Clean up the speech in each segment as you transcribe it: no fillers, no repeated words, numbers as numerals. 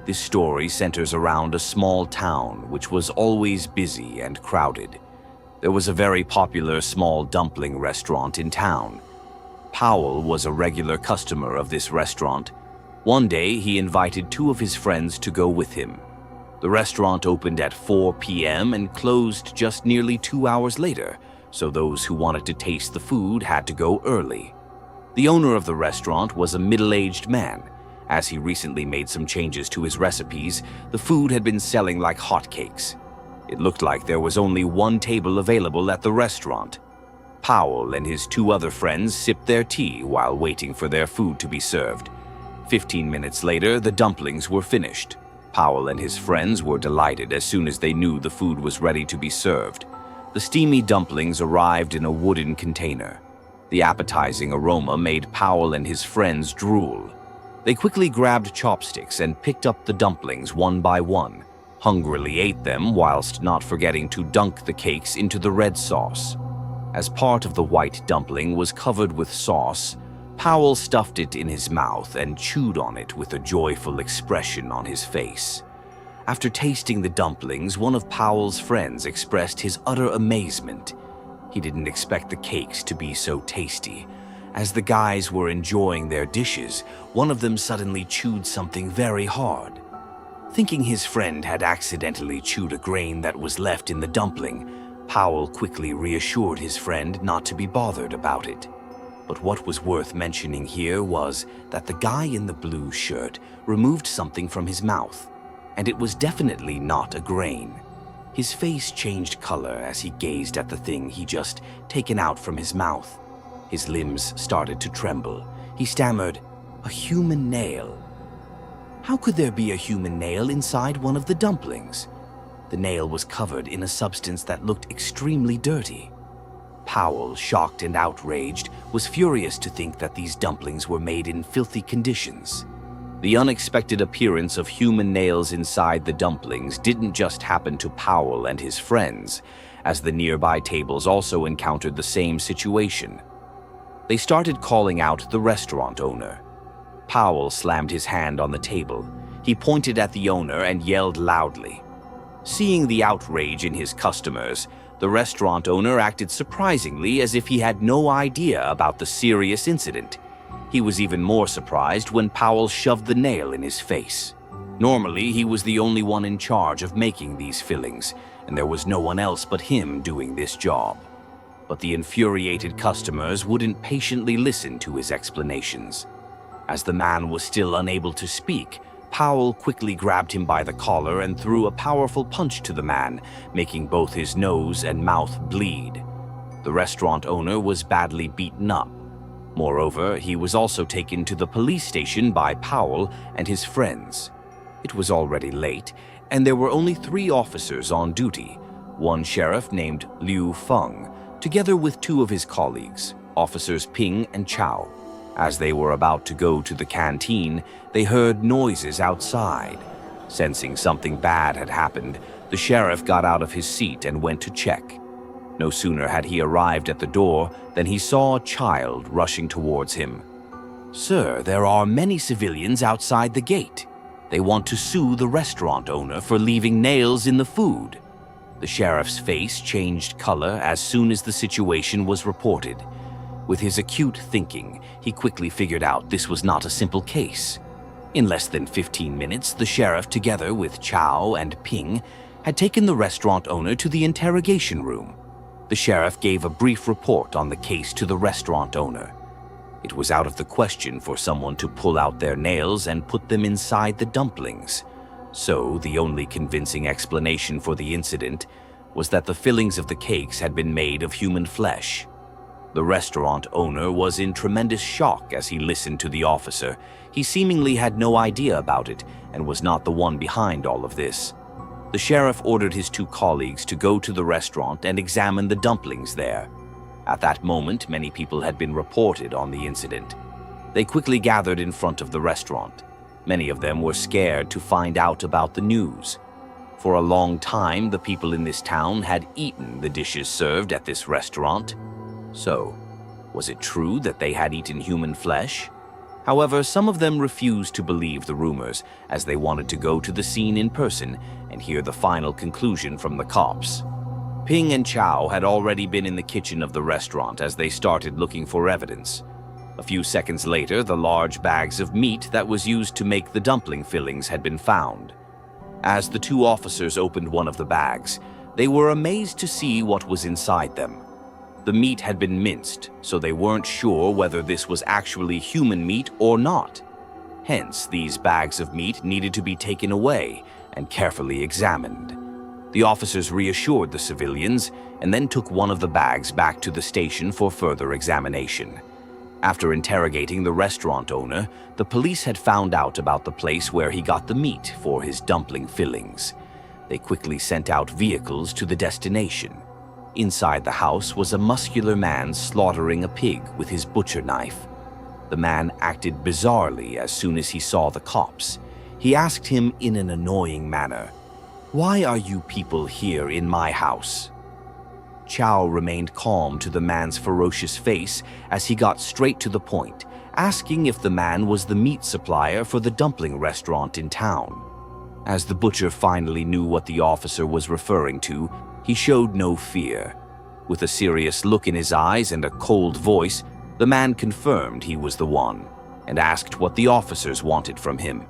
This story centers around a small town which was always busy and crowded. There was a very popular small dumpling restaurant in town. Powell was a regular customer of this restaurant. One day, he invited two of his friends to go with him. The restaurant opened at 4 p.m. and closed just nearly 2 hours later, so those who wanted to taste the food had to go early. The owner of the restaurant was a middle-aged man. As he recently made some changes to his recipes, the food had been selling like hotcakes. It looked like there was only one table available at the restaurant. Powell and his two other friends sipped their tea while waiting for their food to be served. 15 minutes later, the dumplings were finished. Powell and his friends were delighted as soon as they knew the food was ready to be served. The steamy dumplings arrived in a wooden container. The appetizing aroma made Powell and his friends drool. They quickly grabbed chopsticks and picked up the dumplings one by one, hungrily ate them whilst not forgetting to dunk the cakes into the red sauce. As part of the white dumpling was covered with sauce, Powell stuffed it in his mouth and chewed on it with a joyful expression on his face. After tasting the dumplings, one of Powell's friends expressed his utter amazement. He didn't expect the cakes to be so tasty. As the guys were enjoying their dishes, one of them suddenly chewed something very hard. Thinking his friend had accidentally chewed a grain that was left in the dumpling, Powell quickly reassured his friend not to be bothered about it. But what was worth mentioning here was that the guy in the blue shirt removed something from his mouth, and it was definitely not a grain. His face changed color as he gazed at the thing he just taken out from his mouth. His limbs started to tremble. He stammered, "A human nail." How could there be a human nail inside one of the dumplings? The nail was covered in a substance that looked extremely dirty. Powell, shocked and outraged, was furious to think that these dumplings were made in filthy conditions. The unexpected appearance of human nails inside the dumplings didn't just happen to Powell and his friends, as the nearby tables also encountered the same situation. They started calling out the restaurant owner. Powell slammed his hand on the table. He pointed at the owner and yelled loudly. Seeing the outrage in his customers, the restaurant owner acted surprisingly as if he had no idea about the serious incident. He was even more surprised when Powell shoved the nail in his face. Normally, he was the only one in charge of making these fillings, and there was no one else but him doing this job. But the infuriated customers wouldn't patiently listen to his explanations. As the man was still unable to speak, Powell quickly grabbed him by the collar and threw a powerful punch to the man, making both his nose and mouth bleed. The restaurant owner was badly beaten up. Moreover, he was also taken to the police station by Powell and his friends. It was already late, and there were only 3 officers on duty, one sheriff named Liu Feng, together with 2 of his colleagues, Officers Ping and Chow. As they were about to go to the canteen, they heard noises outside. Sensing something bad had happened, the sheriff got out of his seat and went to check. No sooner had he arrived at the door than he saw a child rushing towards him. "Sir, there are many civilians outside the gate. They want to sue the restaurant owner for leaving nails in the food." The sheriff's face changed color as soon as the situation was reported. With his acute thinking, he quickly figured out this was not a simple case. In less than 15 minutes, the sheriff, together with Chow and Ping, had taken the restaurant owner to the interrogation room. The sheriff gave a brief report on the case to the restaurant owner. It was out of the question for someone to pull out their nails and put them inside the dumplings. So, the only convincing explanation for the incident was that the fillings of the cakes had been made of human flesh. The restaurant owner was in tremendous shock as he listened to the officer. He seemingly had no idea about it and was not the one behind all of this. The sheriff ordered his 2 colleagues to go to the restaurant and examine the dumplings there. At that moment, many people had been reported on the incident. They quickly gathered in front of the restaurant. Many of them were scared to find out about the news. For a long time, the people in this town had eaten the dishes served at this restaurant. So, was it true that they had eaten human flesh? However, some of them refused to believe the rumors, as they wanted to go to the scene in person and hear the final conclusion from the cops. Ping and Chow had already been in the kitchen of the restaurant as they started looking for evidence. A few seconds later, the large bags of meat that was used to make the dumpling fillings had been found. As the two officers opened one of the bags, they were amazed to see what was inside them. The meat had been minced, so they weren't sure whether this was actually human meat or not. Hence, these bags of meat needed to be taken away and carefully examined. The officers reassured the civilians and then took one of the bags back to the station for further examination. After interrogating the restaurant owner, the police had found out about the place where he got the meat for his dumpling fillings. They quickly sent out vehicles to the destination. Inside the house was a muscular man slaughtering a pig with his butcher knife. The man acted bizarrely as soon as he saw the cops. He asked him in an annoying manner, "Why are you people here in my house?" Chow remained calm to the man's ferocious face as he got straight to the point, asking if the man was the meat supplier for the dumpling restaurant in town. As the butcher finally knew what the officer was referring to, he showed no fear. With a serious look in his eyes and a cold voice, the man confirmed he was the one and asked what the officers wanted from him.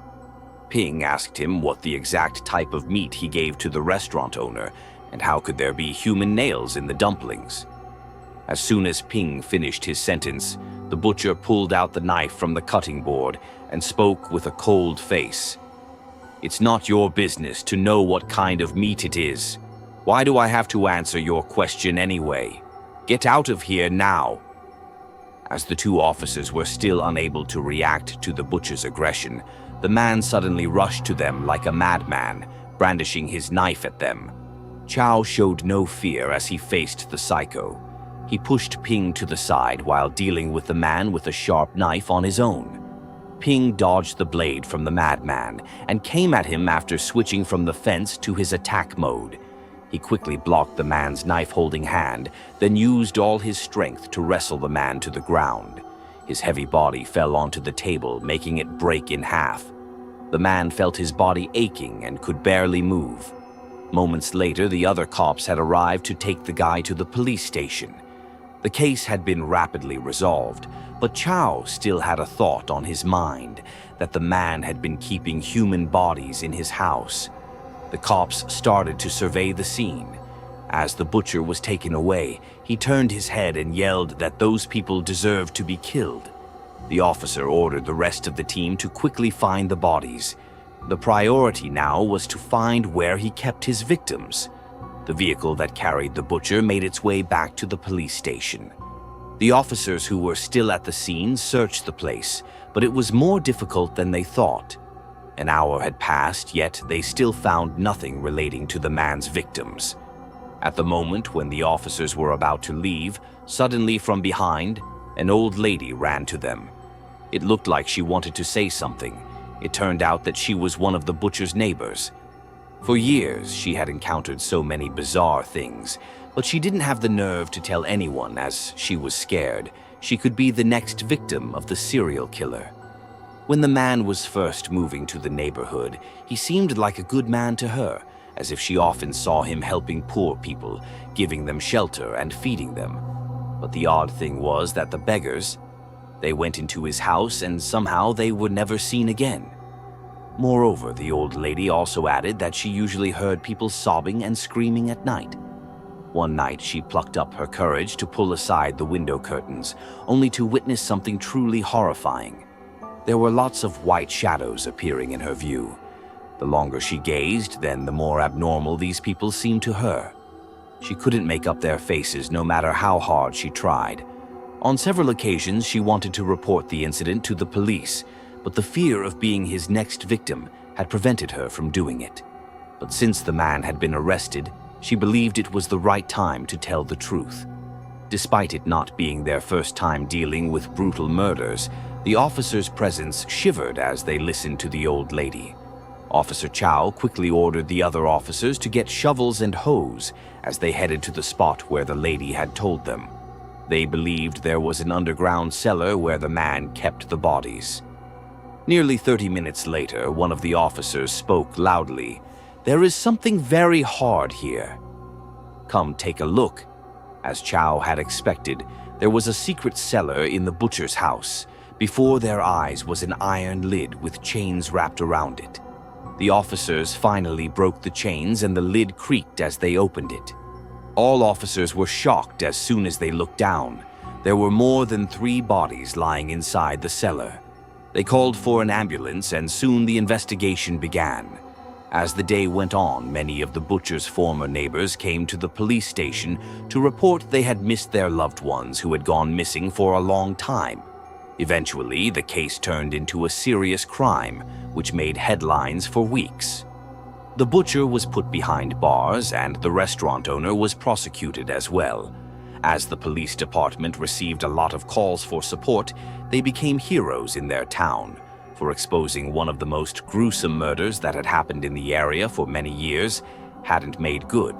Ping asked him what the exact type of meat he gave to the restaurant owner, and how could there be human nails in the dumplings. As soon as Ping finished his sentence, the butcher pulled out the knife from the cutting board and spoke with a cold face. "It's not your business to know what kind of meat it is. Why do I have to answer your question anyway? Get out of here now." As the two officers were still unable to react to the butcher's aggression, the man suddenly rushed to them like a madman, brandishing his knife at them. Chow showed no fear as he faced the psycho. He pushed Ping to the side while dealing with the man with a sharp knife on his own. Ping dodged the blade from the madman and came at him after switching from the fence to his attack mode. He quickly blocked the man's knife-holding hand, then used all his strength to wrestle the man to the ground. His heavy body fell onto the table, making it break in half. The man felt his body aching and could barely move. Moments later, the other cops had arrived to take the guy to the police station. The case had been rapidly resolved, but Chow still had a thought on his mind that the man had been keeping human bodies in his house. The cops started to survey the scene. As the butcher was taken away, he turned his head and yelled that those people deserved to be killed. The officer ordered the rest of the team to quickly find the bodies. The priority now was to find where he kept his victims. The vehicle that carried the butcher made its way back to the police station. The officers who were still at the scene searched the place, but it was more difficult than they thought. An hour had passed, yet they still found nothing relating to the man's victims. At the moment when the officers were about to leave, suddenly from behind, an old lady ran to them. It looked like she wanted to say something. It turned out that she was one of the butcher's neighbors. For years, she had encountered so many bizarre things, but she didn't have the nerve to tell anyone as she was scared she could be the next victim of the serial killer. When the man was first moving to the neighborhood, he seemed like a good man to her, as if she often saw him helping poor people, giving them shelter and feeding them. But the odd thing was that the beggars, they went into his house and somehow they were never seen again. Moreover, the old lady also added that she usually heard people sobbing and screaming at night. One night, she plucked up her courage to pull aside the window curtains, only to witness something truly horrifying. There were lots of white shadows appearing in her view. The longer she gazed, then the more abnormal these people seemed to her. She couldn't make up their faces no matter how hard she tried. On several occasions, she wanted to report the incident to the police, but the fear of being his next victim had prevented her from doing it. But since the man had been arrested, she believed it was the right time to tell the truth. Despite it not being their first time dealing with brutal murders, the officers' presence shivered as they listened to the old lady. Officer Chow quickly ordered the other officers to get shovels and hose as they headed to the spot where the lady had told them. They believed there was an underground cellar where the man kept the bodies. Nearly 30 minutes later, one of the officers spoke loudly. "There is something very hard here. Come take a look." As Chow had expected, there was a secret cellar in the butcher's house. Before their eyes was an iron lid with chains wrapped around it. The officers finally broke the chains and the lid creaked as they opened it. All officers were shocked as soon as they looked down. There were more than 3 bodies lying inside the cellar. They called for an ambulance and soon the investigation began. As the day went on, many of the butcher's former neighbors came to the police station to report they had missed their loved ones who had gone missing for a long time. Eventually, the case turned into a serious crime, which made headlines for weeks. The butcher was put behind bars and the restaurant owner was prosecuted as well. As the police department received a lot of calls for support, they became heroes in their town for exposing one of the most gruesome murders that had happened in the area for many years hadn't made good.